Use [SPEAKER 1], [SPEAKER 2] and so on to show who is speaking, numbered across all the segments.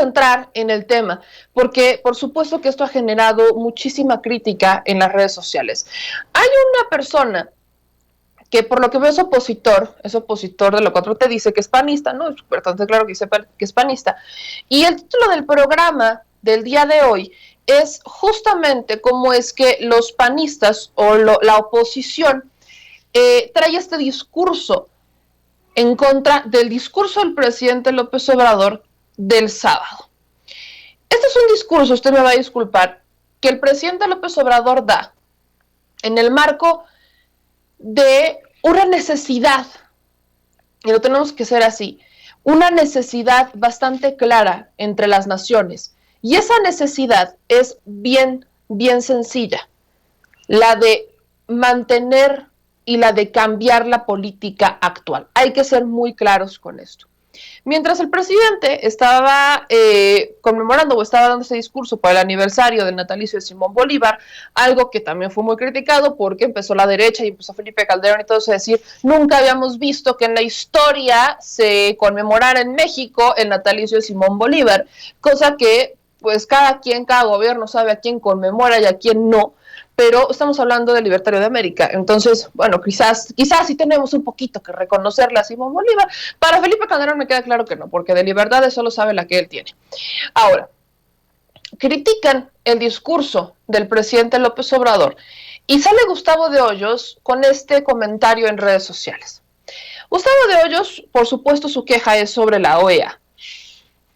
[SPEAKER 1] entrar en el tema, porque por supuesto que esto ha generado muchísima crítica en las redes sociales. Hay una persona que por lo que veo es opositor de lo que otro te dice que es panista, ¿no? Es bastante claro que dice que es panista. Y el título del programa del día de hoy es justamente cómo es que los panistas o la oposición trae este discurso en contra del discurso del presidente López Obrador del sábado. Este es un discurso, usted me va a disculpar, que el presidente López Obrador da en el marco de una necesidad, y lo tenemos que hacer así, una necesidad bastante clara entre las naciones. Y esa necesidad es bien sencilla, la de mantener y la de cambiar la política actual. Hay que ser muy claros con esto. Mientras el presidente estaba conmemorando o estaba dando ese discurso para el aniversario del natalicio de Simón Bolívar, algo que también fue muy criticado porque empezó la derecha y empezó Felipe Calderón y todo eso a decir, nunca habíamos visto que en la historia se conmemorara en México el natalicio de Simón Bolívar, cosa que pues cada gobierno sabe a quién conmemora y a quién no, pero estamos hablando del Libertario de América. Entonces, bueno, quizás sí tenemos un poquito que reconocerle a Simón Bolívar. Para Felipe Calderón me queda claro que no, porque de libertades solo sabe la que él tiene. Ahora, critican el discurso del presidente López Obrador y sale Gustavo de Hoyos con este comentario en redes sociales. Gustavo de Hoyos, por supuesto, su queja es sobre la OEA.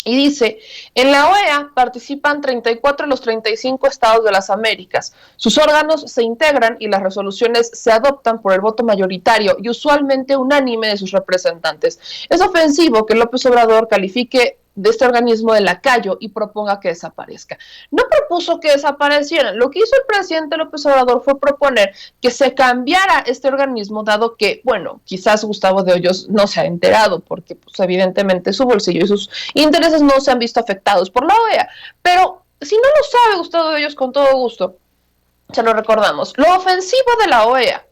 [SPEAKER 1] Y dice, en la OEA participan 34 de los 35 estados de las Américas. Sus órganos se integran y las resoluciones se adoptan por el voto mayoritario y usualmente unánime de sus representantes. Es ofensivo que López Obrador califique de este organismo de lacayo y proponga que desaparezca. No propuso que desaparecieran. Lo que hizo el presidente López Obrador fue proponer que se cambiara este organismo, dado que, bueno, quizás Gustavo de Hoyos no se ha enterado, porque pues, evidentemente su bolsillo y sus intereses no se han visto afectados por la OEA. Pero si no lo sabe Gustavo de Hoyos, con todo gusto, se lo recordamos. Lo ofensivo de la OEA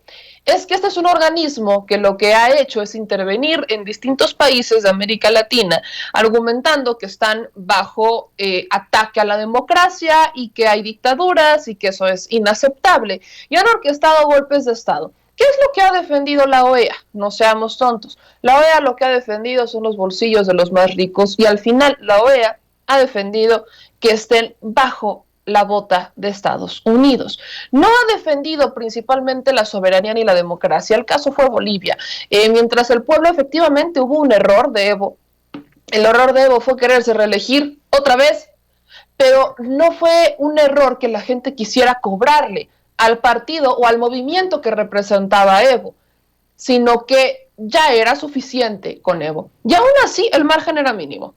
[SPEAKER 1] es que este es un organismo que lo que ha hecho es intervenir en distintos países de América Latina, argumentando que están bajo ataque a la democracia y que hay dictaduras y que eso es inaceptable. Y han orquestado golpes de Estado. ¿Qué es lo que ha defendido la OEA? No seamos tontos. La OEA lo que ha defendido son los bolsillos de los más ricos y al final la OEA ha defendido que estén bajo la bota de Estados Unidos. No ha defendido principalmente la soberanía ni la democracia. El caso fue Bolivia. Mientras el pueblo efectivamente hubo un error de Evo. El error de Evo fue quererse reelegir otra vez, pero no fue un error que la gente quisiera cobrarle al partido o al movimiento que representaba Evo, sino que ya era suficiente con Evo. Y aún así el margen era mínimo.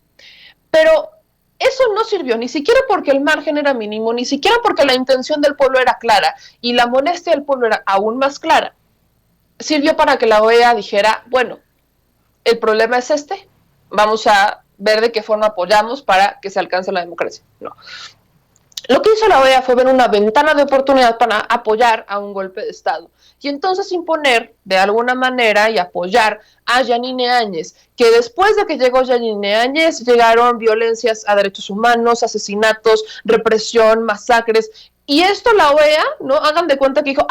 [SPEAKER 1] Pero eso no sirvió, ni siquiera porque el margen era mínimo, ni siquiera porque la intención del pueblo era clara y la molestia del pueblo era aún más clara. Sirvió para que la OEA dijera, bueno, el problema es este, vamos a ver de qué forma apoyamos para que se alcance la democracia. No. Lo que hizo la OEA fue ver una ventana de oportunidad para apoyar a un golpe de Estado y entonces imponer de alguna manera y apoyar a Yanine Áñez, que después de que llegó Yanine Áñez llegaron violencias a derechos humanos, asesinatos, represión, masacres, y esto la OEA, ¿no? Hagan de cuenta que dijo,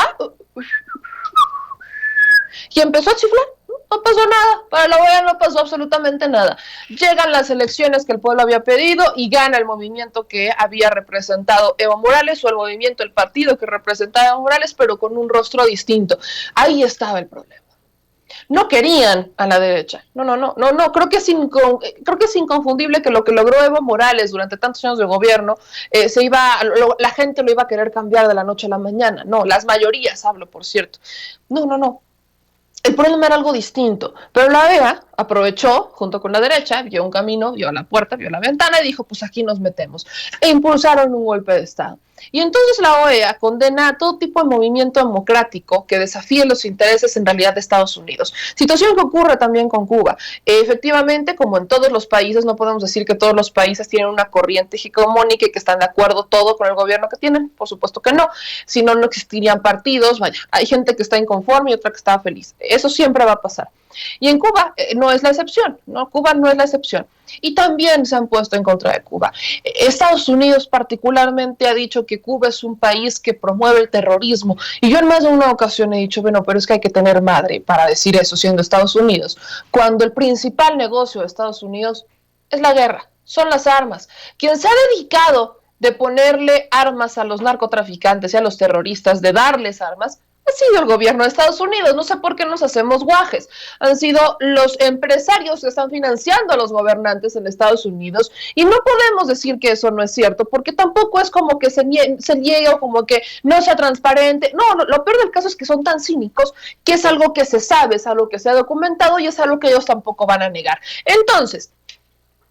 [SPEAKER 1] y empezó a chiflar. No pasó nada, para la OEA no pasó absolutamente nada. Llegan las elecciones que el pueblo había pedido y gana el movimiento que había representado Evo Morales o el movimiento, el partido que representaba a Evo Morales, pero con un rostro distinto. Ahí estaba el problema. No querían a la derecha. No. Creo que es inconfundible que lo que logró Evo Morales durante tantos años de gobierno, la gente lo iba a querer cambiar de la noche a la mañana. No, las mayorías hablo, por cierto. No. El problema era algo distinto, pero la OEA aprovechó, junto con la derecha, vio un camino, vio la puerta, vio la ventana y dijo, pues aquí nos metemos. E impulsaron un golpe de Estado. Y entonces la OEA condena a todo tipo de movimiento democrático que desafíe los intereses en realidad de Estados Unidos. Situación que ocurre también con Cuba. Efectivamente, como en todos los países, no podemos decir que todos los países tienen una corriente hegemónica y que están de acuerdo todo con el gobierno que tienen. Por supuesto que no. Si no, no existirían partidos. Vaya, hay gente que está inconforme y otra que está feliz. eso siempre va a pasar. Y en Cuba no es la excepción, ¿no? Cuba no es la excepción. Y también se han puesto en contra de Cuba. Estados Unidos particularmente ha dicho que Cuba es un país que promueve el terrorismo. Y yo en más de una ocasión he dicho, bueno, pero es que hay que tener madre para decir eso siendo Estados Unidos, cuando el principal negocio de Estados Unidos es la guerra, son las armas. Quien se ha dedicado de ponerle armas a los narcotraficantes y a los terroristas, de darles armas, ha sido el gobierno de Estados Unidos. No sé por qué nos hacemos guajes. Han sido los empresarios que están financiando a los gobernantes en Estados Unidos y no podemos decir que eso no es cierto, porque tampoco es como que se niegue o como que no sea transparente. No, lo peor del caso es que son tan cínicos que es algo que se sabe, es algo que se ha documentado y es algo que ellos tampoco van a negar. Entonces,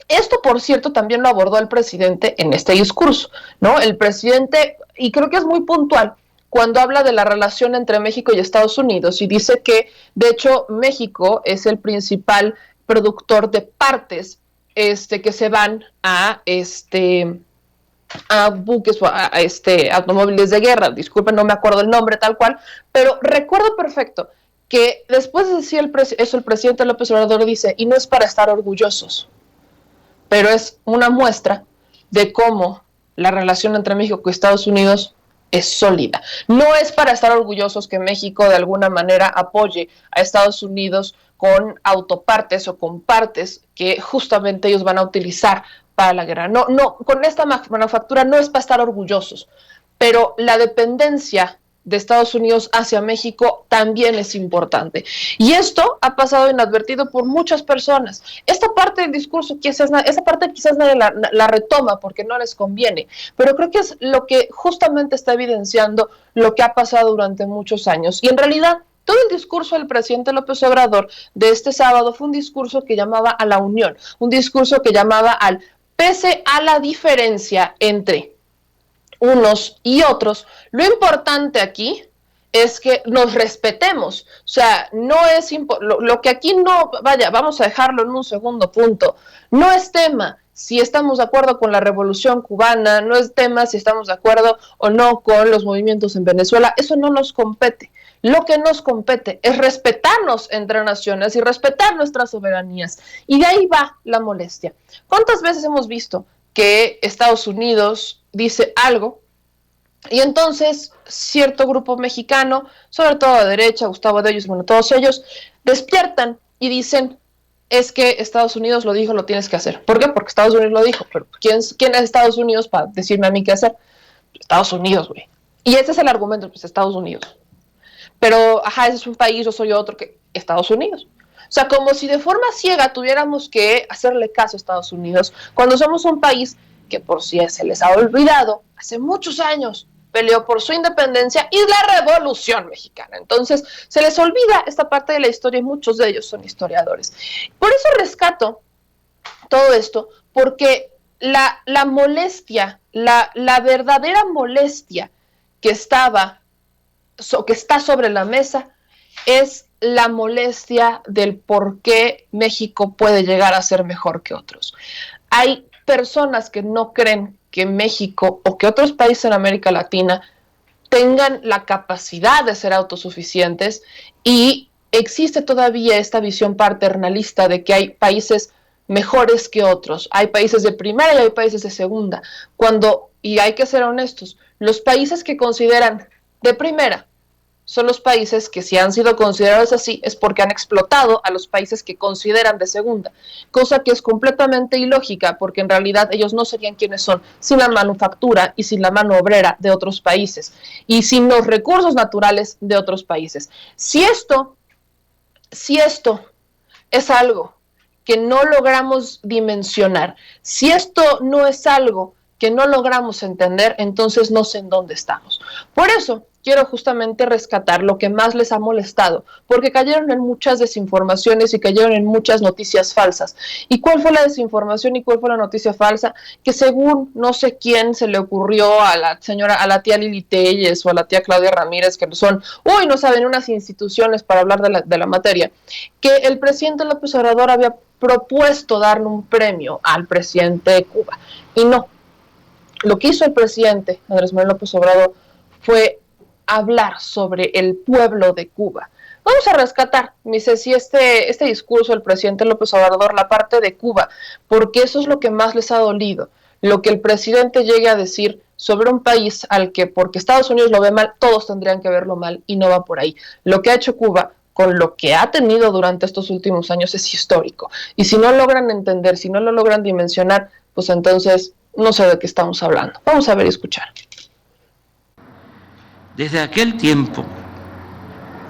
[SPEAKER 1] esto, por cierto, también lo abordó el presidente en este discurso, ¿no? El presidente, y creo que es muy puntual, cuando habla de la relación entre México y Estados Unidos y dice que, de hecho, México es el principal productor de partes que se van a buques, a automóviles de guerra. Disculpen, no me acuerdo el nombre tal cual, pero recuerdo perfecto que después de decir eso, el presidente López Obrador dice, y no es para estar orgullosos, pero es una muestra de cómo la relación entre México y Estados Unidos es sólida. No es para estar orgullosos que México de alguna manera apoye a Estados Unidos con autopartes o con partes que justamente ellos van a utilizar para la guerra. No, con esta manufactura no es para estar orgullosos, pero la dependencia de Estados Unidos hacia México también es importante. Y esto ha pasado inadvertido por muchas personas. Esta parte del discurso, esa parte quizás nadie la retoma porque no les conviene, pero creo que es lo que justamente está evidenciando lo que ha pasado durante muchos años. Y en realidad, todo el discurso del presidente López Obrador de este sábado fue un discurso que llamaba a la unión, un discurso que llamaba al pese a la diferencia entre unos y otros, lo importante aquí es que nos respetemos. O sea, no es lo que aquí no, vaya, vamos a dejarlo en un segundo punto, no es tema si estamos de acuerdo con la revolución cubana, no es tema si estamos de acuerdo o no con los movimientos en Venezuela, eso no nos compete. Lo que nos compete es respetarnos entre naciones y respetar nuestras soberanías. Y de ahí va la molestia. ¿Cuántas veces hemos visto que Estados Unidos dice algo y entonces cierto grupo mexicano, sobre todo de derecha, Gustavo Adolfo, bueno, todos ellos, despiertan y dicen, es que Estados Unidos lo dijo, lo tienes que hacer? ¿Por qué? Porque Estados Unidos lo dijo. Pero ¿quién es Estados Unidos para decirme a mí qué hacer? Estados Unidos, güey. Y ese es el argumento, pues Estados Unidos. Pero, ese es un país, yo soy otro, que Estados Unidos. O sea, como si de forma ciega tuviéramos que hacerle caso a Estados Unidos, cuando somos un país que, por si se les ha olvidado, hace muchos años peleó por su independencia y la Revolución Mexicana. Entonces, se les olvida esta parte de la historia y muchos de ellos son historiadores. Por eso rescato todo esto, porque la molestia, la verdadera molestia que está sobre la mesa es la molestia del por qué México puede llegar a ser mejor que otros. Hay personas que no creen que México o que otros países en América Latina tengan la capacidad de ser autosuficientes y existe todavía esta visión paternalista de que hay países mejores que otros, hay países de primera y hay países de segunda, y hay que ser honestos, los países que consideran de primera son los países que, si han sido considerados así, es porque han explotado a los países que consideran de segunda, cosa que es completamente ilógica, porque en realidad ellos no serían quienes son sin la manufactura y sin la mano obrera de otros países y sin los recursos naturales de otros países. Si esto es algo que no logramos dimensionar, si esto no es algo que no logramos entender, entonces no sé en dónde estamos. Por eso quiero justamente rescatar lo que más les ha molestado, porque cayeron en muchas desinformaciones y cayeron en muchas noticias falsas. ¿Y cuál fue la desinformación y cuál fue la noticia falsa? Que según no sé quién se le ocurrió a la tía Lili Telles o a la tía Claudia Ramírez, que no saben unas instituciones para hablar de la materia, que el presidente López Obrador había propuesto darle un premio al presidente de Cuba. Y no. Lo que hizo el presidente Andrés Manuel López Obrador fue hablar sobre el pueblo de Cuba, Vamos a rescatar, me dice, si este discurso del presidente López Obrador, la parte de Cuba, porque eso es lo que más les ha dolido, lo que el presidente llegue a decir sobre un país al que porque Estados Unidos lo ve mal, todos tendrían que verlo mal y no va por ahí. Lo que ha hecho Cuba con lo que ha tenido durante estos últimos años es histórico. Y si no logran entender, si no lo logran dimensionar, pues entonces no sé de qué estamos hablando. Vamos a ver y escuchar.
[SPEAKER 2] Desde aquel tiempo,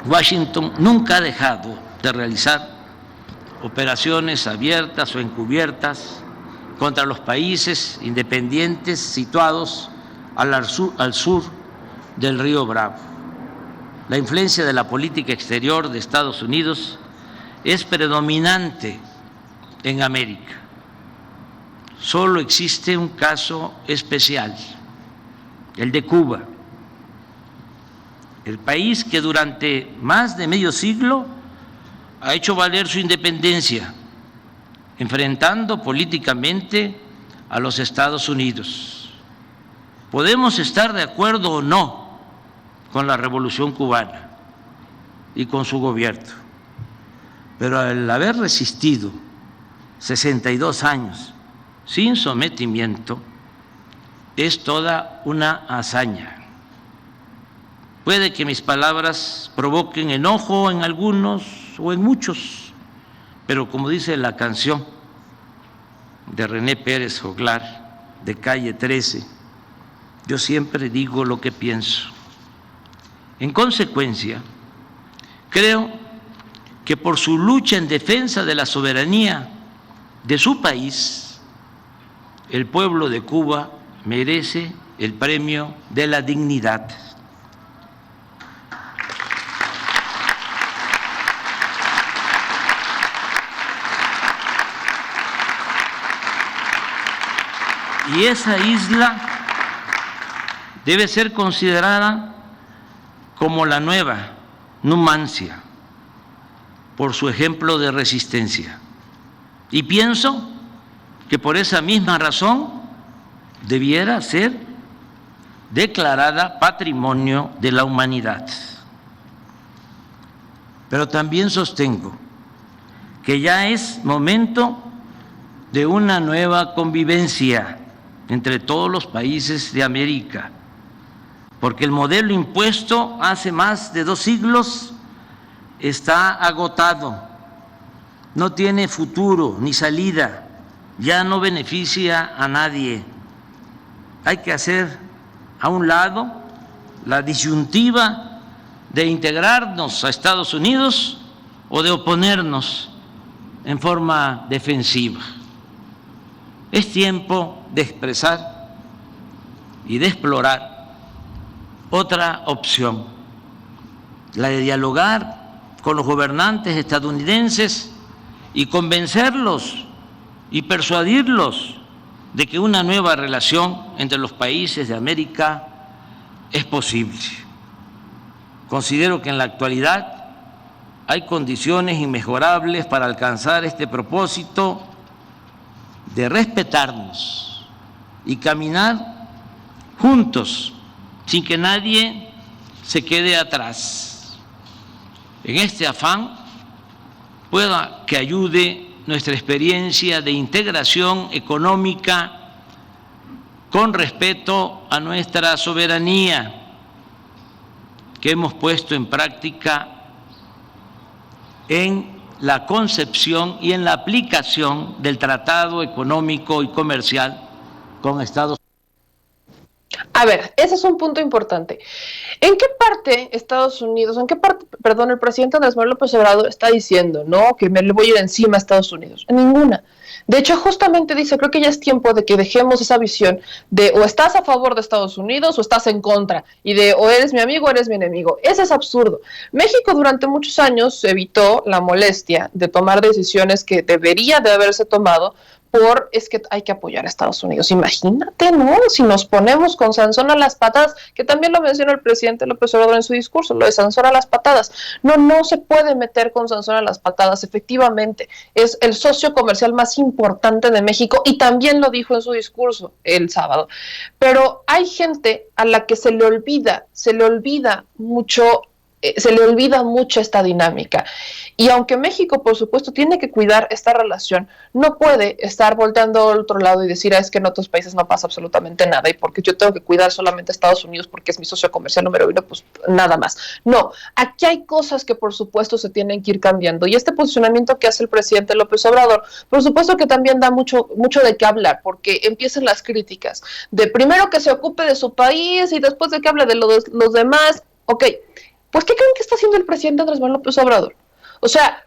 [SPEAKER 2] Washington nunca ha dejado de realizar operaciones abiertas o encubiertas contra los países independientes situados al sur del río Bravo. La influencia de la política exterior de Estados Unidos es predominante en América. Solo existe un caso especial, el de Cuba, el país que durante más de medio siglo ha hecho valer su independencia, enfrentando políticamente a los Estados Unidos. Podemos estar de acuerdo o no con la Revolución Cubana y con su gobierno, pero al haber resistido 62 años sin sometimiento, es toda una hazaña. Puede que mis palabras provoquen enojo en algunos o en muchos, pero como dice la canción de René Pérez Joglar, de Calle 13, yo siempre digo lo que pienso. En consecuencia, creo que por su lucha en defensa de la soberanía de su país, el pueblo de Cuba merece el premio de la dignidad. Y esa isla debe ser considerada como la nueva Numancia por su ejemplo de resistencia. Y pienso que por esa misma razón debiera ser declarada Patrimonio de la Humanidad. Pero también sostengo que ya es momento de una nueva convivencia entre todos los países de América, porque el modelo impuesto hace más de 2 siglos está agotado, no tiene futuro ni salida, ya no beneficia a nadie. Hay que hacer a un lado la disyuntiva de integrarnos a Estados Unidos o de oponernos en forma defensiva. Es tiempo de expresar y de explorar otra opción, la de dialogar con los gobernantes estadounidenses y convencerlos y persuadirlos de que una nueva relación entre los países de América es posible. Considero que en la actualidad hay condiciones inmejorables para alcanzar este propósito de respetarnos y caminar juntos sin que nadie se quede atrás. En este afán, pueda que ayude nuestra experiencia de integración económica con respeto a nuestra soberanía que hemos puesto en práctica en la concepción y en la aplicación del Tratado Económico y Comercial con Estados Unidos.
[SPEAKER 1] A ver, ese es un punto importante. ¿En qué parte Estados Unidos, en qué parte, perdón, el presidente Andrés Manuel López Obrador está diciendo, no, que me le voy a ir encima a Estados Unidos? En ninguna. De hecho, justamente dice, creo que ya es tiempo de que dejemos esa visión de o estás a favor de Estados Unidos o estás en contra, y de o eres mi amigo o eres mi enemigo. Eso es absurdo. México durante muchos años evitó la molestia de tomar decisiones que debería de haberse tomado es que hay que apoyar a Estados Unidos. Imagínate, ¿no? Si nos ponemos con Sansón a las patadas, que también lo menciona el presidente López Obrador en su discurso, lo de Sansón a las patadas. No se puede meter con Sansón a las patadas, efectivamente. Es el socio comercial más importante de México y también lo dijo en su discurso el sábado. Pero hay gente a la que se le olvida mucho se le olvida mucho esta dinámica. Y aunque México, por supuesto, tiene que cuidar esta relación, no puede estar volteando al otro lado y decir, es que en otros países no pasa absolutamente nada y porque yo tengo que cuidar solamente a Estados Unidos porque es mi socio comercial número uno, pues nada más. No, aquí hay cosas que por supuesto se tienen que ir cambiando y este posicionamiento que hace el presidente López Obrador, por supuesto que también da mucho de qué hablar, porque empiezan las críticas de primero que se ocupe de su país y después de que hable de los demás. Ok, pues ¿qué creen que está haciendo el presidente Andrés Manuel López Obrador? O sea,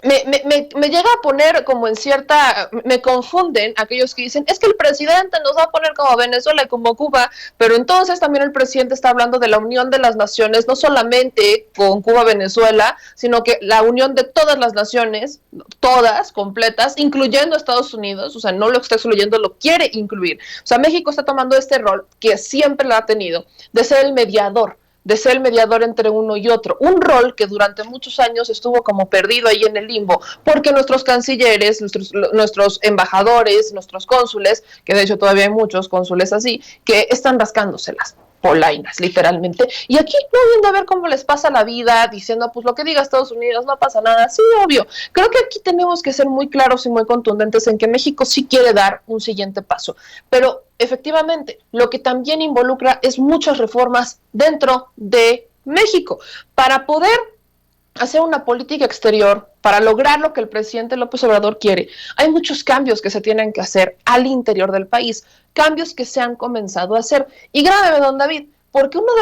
[SPEAKER 1] me llega a poner como en cierta, me confunden aquellos que dicen, es que el presidente nos va a poner como Venezuela y como Cuba, pero entonces también el presidente está hablando de la unión de las naciones, no solamente con Cuba, Venezuela, sino que la unión de todas las naciones, todas, completas, incluyendo Estados Unidos, o sea, no lo está excluyendo, lo quiere incluir. O sea, México está tomando este rol que siempre lo ha tenido, de ser el mediador entre uno y otro, un rol que durante muchos años estuvo como perdido ahí en el limbo, porque nuestros cancilleres, nuestros embajadores, nuestros cónsules, que de hecho todavía hay muchos cónsules así, que están rascándoselas polainas, literalmente, y aquí no viendo a ver cómo les pasa la vida, diciendo, pues lo que diga Estados Unidos, no pasa nada, sí, obvio. Creo que aquí tenemos que ser muy claros y muy contundentes en que México sí quiere dar un siguiente paso, pero efectivamente, lo que también involucra es muchas reformas dentro de México, para poder hacer una política exterior, para lograr lo que el presidente López Obrador quiere. Hay muchos cambios que se tienen que hacer al interior del país, cambios que se han comenzado a hacer. Y grave, don David, porque uno de los